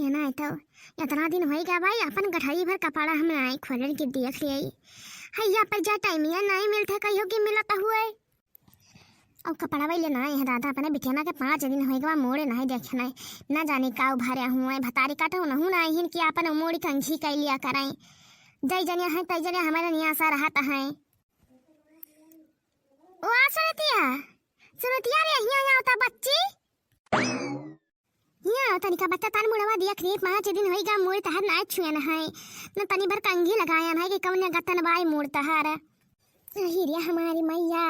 ये ना तो इतना दिन हो गया भाई अपन गठाई भर कपड़ा हम आई खोलन के देख लिया हैया पर जा टाइम या नहीं मिलता कहियो कि मिलता हुए अब कपड़ा वाले ना है दादा अपने बिटियाना के 5 दिन हो गया मोड़े नहीं देखना ना जाने का भरे हुए भतारी काटो न ना हिन कि अपन मोड़ी कंघी कर लिया कराई जय जनिया है तय जनिया हमारा नियासा रहता है ओ सुनतिया रे हिया होता बच्ची हिया तनिका बच्चा तान मुड़वा दिया खरी 5 दिन होई गा मोड़ तहर ना छुए न है न तनी भर कंघी लगाया है कि कौन गतन बाई मोड़ तहर सही रे हमारी मैया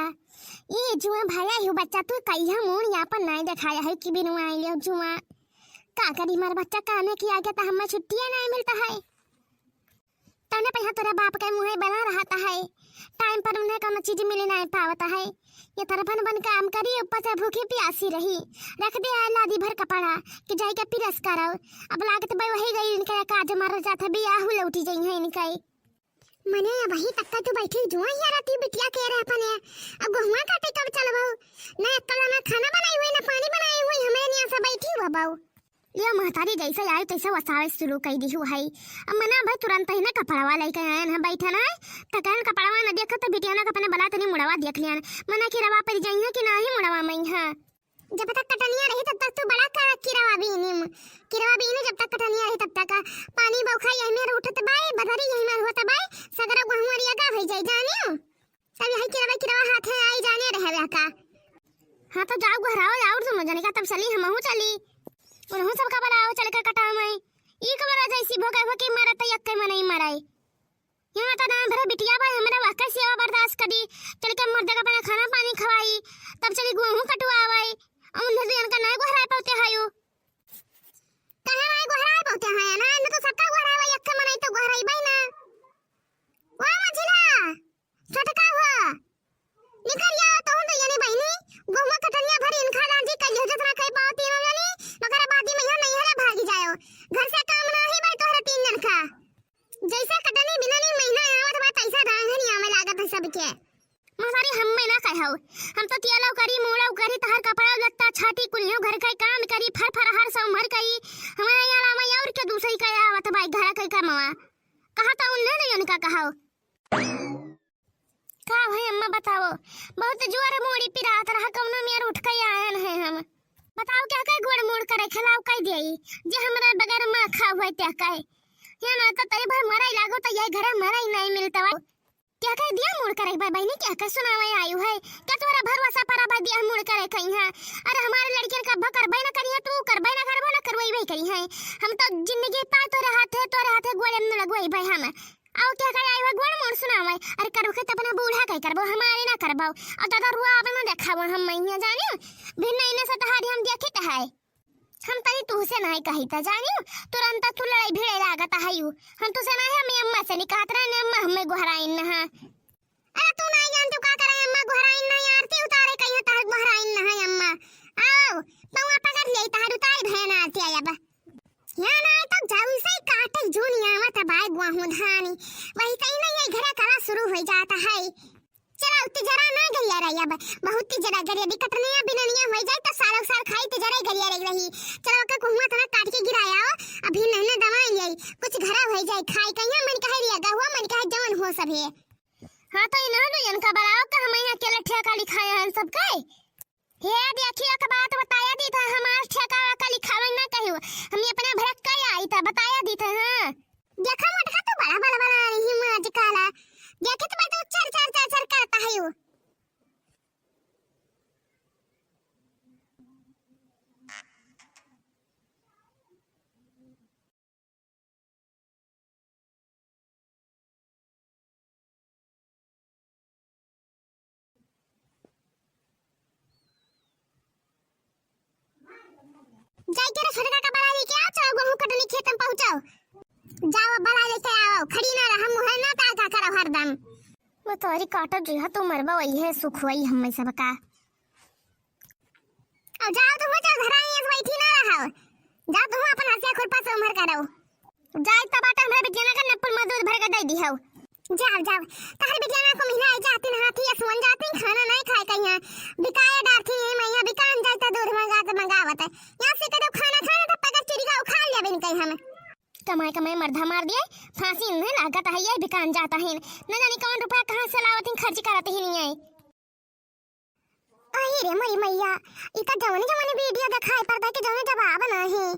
ये जुआ भाया हो बच्चा तू कहिया मोड़ यहाँ पर नहीं दिखाया है कि बिनु आई लियो जुआ का करी मार बच्चा काने की आगे तो हमें छुट्टियां नहीं मिलता है तने पे तोरा बाप के मुंह बना रहता है टाइम पर उन्हें कम चीज मिले नहीं पावता है ये तरफन बन काम करी ऊपर से भूखी प्यासी रही रख दे लादी भर कपड़ा कि जाई के पिरस करो अब लागत भाई वही गई इनके काज मार जाता बियाह लौटी जाई है इनके मने वही तक तो बैठी जुआ ही राती बिटिया कह रहे अपन अब गहुआ काटे तब चलबो ना तला ना खाना बनाई हुई ना पानी बनाई हुई हमें यहां से बैठी हो बाऊ ये महतारी जैसे आए तैसे वसावे शुरू कर दी है अब मना भाई तुरंत ही ना कपड़ा वाला लेके आए ना बैठा ना तकन कपड़ा ना देखो तो बिटिया ना अपने बला तनी मुड़वा देख लिया मना की रवा पर जाई है कि ना ही मुड़वा में हां जब तक कटनिया रही तब तक तू बड़ा का किरवा भी ने जब तक कटनिया रही तब तक पानी बौखा यही में उठत बाई बदरी यही में होत बाई सगरा गहुरिया का भई जाई जानियो सब यही किरवा हाथ है आई जाने रहवे का हां तो जाओ घराओ और तुम जाने का तब चली हम चली उन्हों सब का बनाओ चल कर कटाव में ई कमरा जैसी भोगा भोकी मारा त यक्के में नहीं मराई यहाँ तो नाम भरे बिटिया भाई हमरा वाकई सेवा बर्दाश्त करी चल के मर्द का अपना खाना पानी खवाई तब चली गेहूं कटवाई उन्हें तो इनका नहीं गोहराय पाते हायो कहां नहीं गोहराय पाते हैं ना न तो सबका गोहराय यक्के में नहीं तो गोहराई भाई ना ओ मझिला छटका हुआ निकल या तो हम तो यानी बहनी गेहूं कटनिया भरी इनखा लांजी कहियो जतना कई पाओ तीनों जनी मगर बादी में नहीं है भागी जाओ घर से काम ना ही भाई तोहरा 3 जन का जैसे कटनी बिना नहीं महीना आवत बा पैसा दांग नहीं आवे लागत है सबके मसारी हम में ना कहौ हम तो तियालो करी मोड़ो करी तहर कपड़ा लगता छाती कुलियो घर का काम करी फर हर समर करी हमारा यार आमा और के दूसरी का आवत भाई घर का कमावा कहा था उन्हें नहीं उनका कहौ का भाई अम्मा बताओ बहुत जोर मोड़ी पिरात रहा कौनो मेर उठ के आए हैं हम बताओ क्या काय गोड़ मोड़ करे खिलाओ कह देई जे हमरा बगैर मां खा हुए त्या कहे या ना तो तेरे भर मराई लागो तो ये घर मराई नहीं मिलता क्या कह दिया मुड़ करे भाई बहनी क्या कह सुनावे आयु है क्या तुम्हारा भरोसा परा भाई दिया मुड़ करे कहीं है अरे हमारे लड़कियों का भकर भाई ना करिए तू कर भाई ना करबो ना करवई भाई करी है हम तो जिंदगी पा तोरे हाथ गोड़े में लगवई भाई हम आओ क्या कह आयु है गोड़ मोड़ सुनावे अरे करो के अपना बूढ़ा कह करबो हमारे ना करबो और दादा रुआ अपना देखाबो हम मैया जानियो भिन्न इने से तहारी हम देखत है हम तनी तू से नहीं कही था जानियो तुरंत तू लड़ाई भिड़े लागत हयू हम तो से नहीं हम अम्मा से निकात रहे अम्मा हमें गोहराइन ना अरे तू नहीं जान तू का करे अम्मा गोहराइन नहीं आरती उतारे कहीं तार गोहराइन ना है अम्मा आओ पौआ पकड़ ले तार उताई बहन आती है अब या ना तो जाऊ से काटे जुनिया मत बाय गुआहू धानी वही कहीं नहीं है घर करा शुरू हो जाता है चला उते जरा ना गरिया रही अब बहुत जरा गरिया दिक्कत नहीं है बिननिया हो जाए तो साल खाई तो जरा गरिया रही चलो का कुहुआ तना काट के गिराया अभी नहीं दवा ले कुछ घरा हो जाए खाई कहिया मन कह रिया गहुआ मन कह जवन हो सब है हां तो इना नो इनका बड़ाओ का हम यहां के ठेका लिखाया है सब के हे देखिए का बात बताया दी था हमार ठेका का लिखावे ना कहियो हम अपने भड़क के आई था बताया दी था हां देखा मटका तो बड़ा बड़ा बना रही हूं आज काला देखे तो मैं तो चर करता है यू जाई के छोटका का बड़ा लेके आओ चलो गेहूं कटनी खेत में पहुंचाओ जाओ बड़ा लेके आओ खड़ी ना रह मुंह ना ता करो हरदम वो तोरी काटो जो तू मरबा वही है सुख वही हम सब का अब जाओ तुम जा घर आई है बैठी ना रहो जा तुम अपन हसिया खुरपा से उमर करो जाए तब आटा हमरा बिटिया का नपुल में दूध भर के दे दी हो जाओ तार बिटिया को महीना आई जाती ना हाथी सुन जाती खाना नहीं खाए कहिया बिकाए डारती है मैया बिकान जाता दूध मंगावत है यहां से कदो खाना तो पका चिड़ी का उखाड़ ले बिन कहीं हम कमाए कमाए मर्धा मार दिए फांसी नहीं लागत है ये बिकान जाता है न जाने कौन रुपया कहाँ से लावत हैं खर्च करते ही नहीं है। अरे रे मई मैया इतना जवानी जवानी वीडियो दिखाई पड़ता है कि जवानी जवाब नहीं।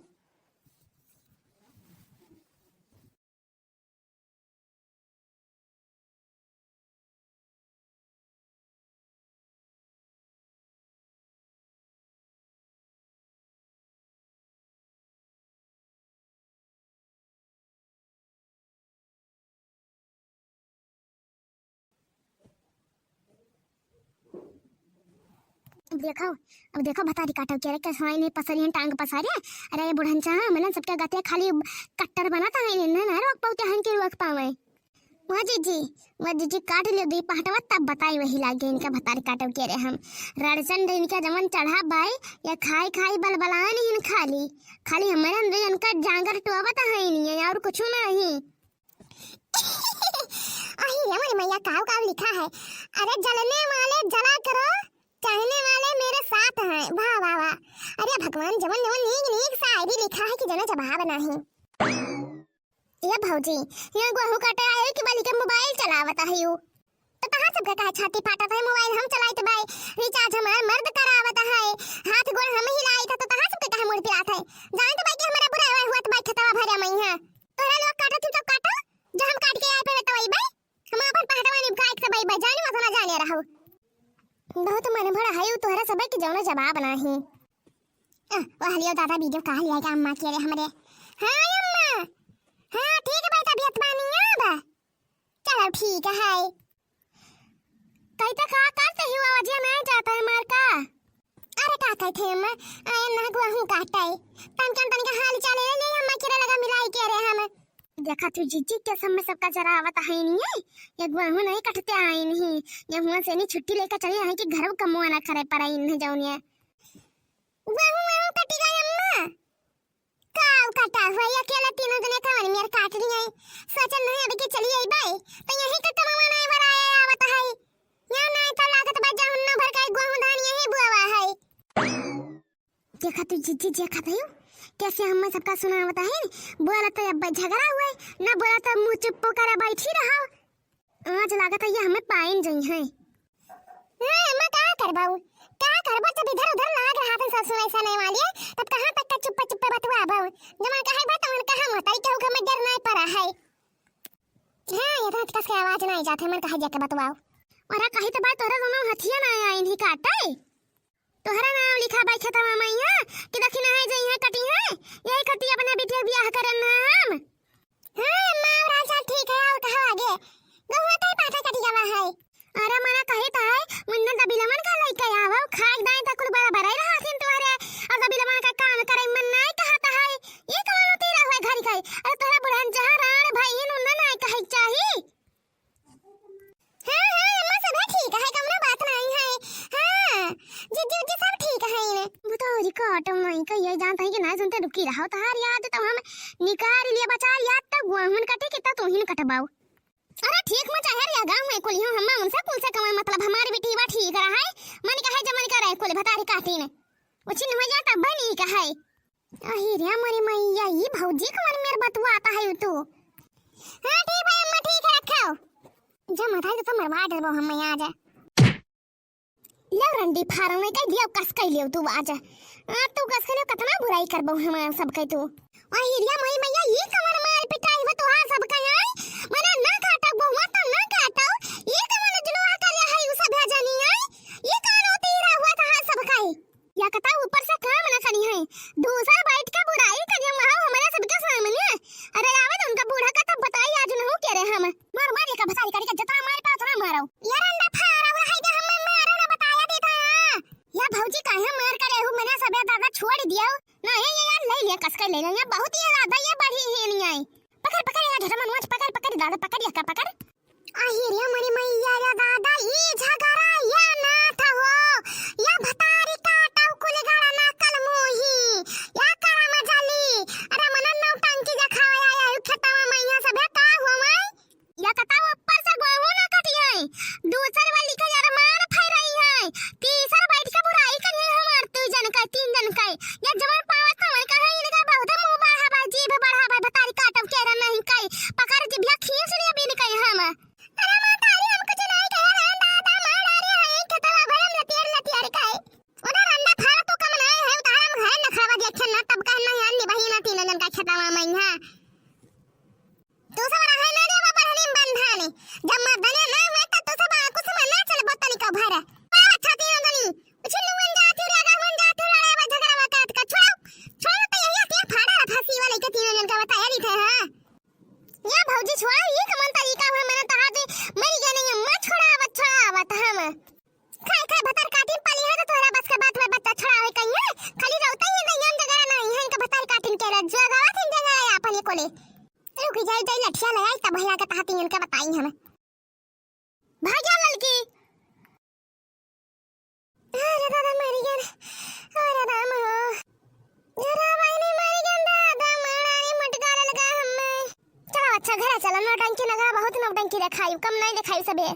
अब देखो बता दी काटा के क्या सोई ने पसरियन टांग पसारे। अरे बुढ़न चा मन सबके गते खाली कट्टर बनाता है न ना रोक पाते हैं कि रोक पावे। जी काट ले दी पहटवा तब बताई वही लागे इनका भतारी काटव के रे हम रड़चन इनका जमन चढ़ा बाई या खाई खाई बलबलान इन खाली खाली हमारे अंदर इनका जांगर टोबत है नहीं और कुछ नहीं। अही रे मेरी मैया काव लिखा है अरे जलने वाले जला करो चाहने वाले मेरे साथ हैं। वाह वाह वाह अरे भगवान जवन जवन नीक शायरी लिखा है कि जना जवाब नहीं। ये भौजी यहाँ गेहूं काटे आए कि बाली के मोबाइल चलावत है यू तो कहां सब का छाती फाटत है मोबाइल हम चलाइत भाई रिचार्ज हमार मर्द करावत है हाथ गोड़ हम ही लाई था तो कहां सब का मोड़ पिरात है जान तो भाई कि हमारा बुरा हुआ तो भाई खतवा भरा मई है तोरा लोग काटत तो काटो जो हम काट के आए पे तो भाई हम अपन पहटवा नि काट के भाई जाने मत ना जाने रहो बहुत मन भरा है तोहरा सब के जौना जवाब नहीं। वाह लियो दादा वीडियो कहा लिया कि अम्मा के रे हमरे। हां अम्मा हाँ ठीक है भाई तबीयत पानी अब चलो ठीक है कहीं तक करते ही आवाज नहीं जाता है मार का। अरे का कहते हम आए ना गेहूं काटे तन का हाल चाल ले अम्मा के लगा मिलाई के रे हम देखा तू जीजी के सब में सबका जरा आवत है नहीं है ये गेहूं नहीं कटते आए नहीं ये हुआ से नहीं छुट्टी लेकर चले है कि घर कमवा ना करे पर इन जाऊनिया गेहूं कटी गई अम्मा काव काटा हुआ अकेला तीनों जने कहानी मेरे काट रही है सोचन नहीं अभी के चली आई बाई तो यही का कमाना है बराया आवत है या नहीं तो लागत बजा हुन्ना भर का गेहूं धान यही बुआवा है। देखा तू जीजी देखा था कैसे हम सबका सुनावत है बोला तो अब झगड़ा हुआ ना बोला तो मुंह चुप कर बैठी रहा आज लागत है ये हमें पाइन जई है। मैं का करबाऊ का करबो जब इधर उधर लाग रहा था सब सुनाई सा नहीं वाली तब कहां तक का चुप चुप बतवा भाऊ जमा कहे बात मन कहां होता है केहू के में डर नहीं पड़ा है। हां ये रात का से आवाज नहीं जाते मन कहे जाके बतवाओ और कही तो बात तोरा दोनों हथिया ना आई नहीं काटे तोहरा नाम लिखा बाई खतवा मैया कि दखी ना है जई है कटी है यही कटी अपना बेटिया ब्याह करन हम। हां मां राजा ठीक है और कहा आगे गहुआ कई पाटा कटी जावा है। अरे मना कहे ता है मुन्ना दबिलमन का लइका आवा खाक दाई त कुल बड़ा बराई रहा सिन तुम्हारे और दबिलमन का काम करे मन नहीं कहता है ये कौन तेरा है घर का अरे तोरा बुढ़ान जहां राण भाई इन उन्ना नहीं कहे चाही। हां अम्मा सब ठीक है कमना बात नहीं है। हां जीजी सब ठीक है ने वो तो रिकॉर्ड में का ये जानता है कि ना सुनते रुकी रहो तार याद तो हम निकाल लिए बचा याद तक गेहूं कटे कितना तू ही कटबाऊ। अरे ठीक मचा है रे गांव में कोलियो हम उनसे कौन सा कमाए मतलब हमारी बेटी बा ठीक रहा है मन कहे जमन करे कोले भतारी काटी ने वो चिन्ह हो जाता बनी कहे। अही रे हमारी मैया ये भौजी कमर मेरे बतवा आता है तू। हां ठीक है अम्मा ठीक है रखो जब मथा तो मरवा देबो हम आ जा ले रंडी फारम में कह दियो कस कह लियो तू आज तू कस के कितना बुराई करबो हम सब कह तू। अही रे हमारी मैया ये कमर मार पिटाई में तो हां सब कह मना ना काटा बहुआ तो ना काटा ये कमन जुलवा कर है उ सब जानी है ये कौन तेरा हुआ था सब काई या कता ऊपर से काम ना करी है दूसरा बैठ के बुराई करी हम हमारे सबके सामने। अरे आवे तो उनका बूढ़ा का तब बताई आज न हो के रे हम मार मार का भसारी करी का जतना हमारे पास ना मारो यार अंडा फारा है कि हम मारो ना बताया देता या भौजी काहे मार करे हूं मैंने सब दादा छोड़ दिया ना ये यार ले लिया कस के ले लिया बहुत ही ज्यादा ये बढ़ी ही नहीं आई पकड़ पकड़ या ढटमन मोच पकड़ दादा पकड़ या का पकड़। अही रे हमारी मैया या दादा ये झगड़ा या ना था हो या भतारी काटा कुल गाड़ा ना कल मोही या करा मजाली अरे मन नौ टंकी जखाया या खतवा मैया सब का हो मैं या कता ऊपर से गोहू ना कटी है दूसर वाली का यार मार फै रही है तीसर बैठ के बुराई करी हमार तू जन का तीन जन का या जवन पावत हमर का है इनका बहुत मुंह बाहा बाजी कहना है अन्नी बहिना तीन जन का खतवा मैं हां तू सब रहे ना रे बाबा हनी बंधाने जब मर्दने ना मैं तो सब कुछ में ना चल बतनी का भरा अच्छा तीन जनी छिनुवन जाती रे गावन जाती रे झगड़ा वकात का छोड़ तो यही ते फाड़ा फांसी वाले के तीन जन का बताया नहीं थे हां या भौजी छोड़ा ये कमन तरीका है मैंने कहा दे मरी गई नहीं मत छोड़ा हम खाए भतर काटिन पाली है तो तोरा बस के बात में बच्चा छोड़ावे कहिए खाली रहता ही नहीं हम जगह नहीं है इनका भतर काटिन के जगह थिन जगह है अपन को ले रुक जाई जाई लठिया लगाई तब भैया के तहाती इनका बताई हमें भाग्या ललकी अरे दादा मरी गए अरे राम हो जरा भाई ने मरी गए दादा मारी मटका लगा हमें चलो अच्छा घर चलो नौटंकी लगा बहुत नौटंकी दिखाई कम नहीं दिखाई सबे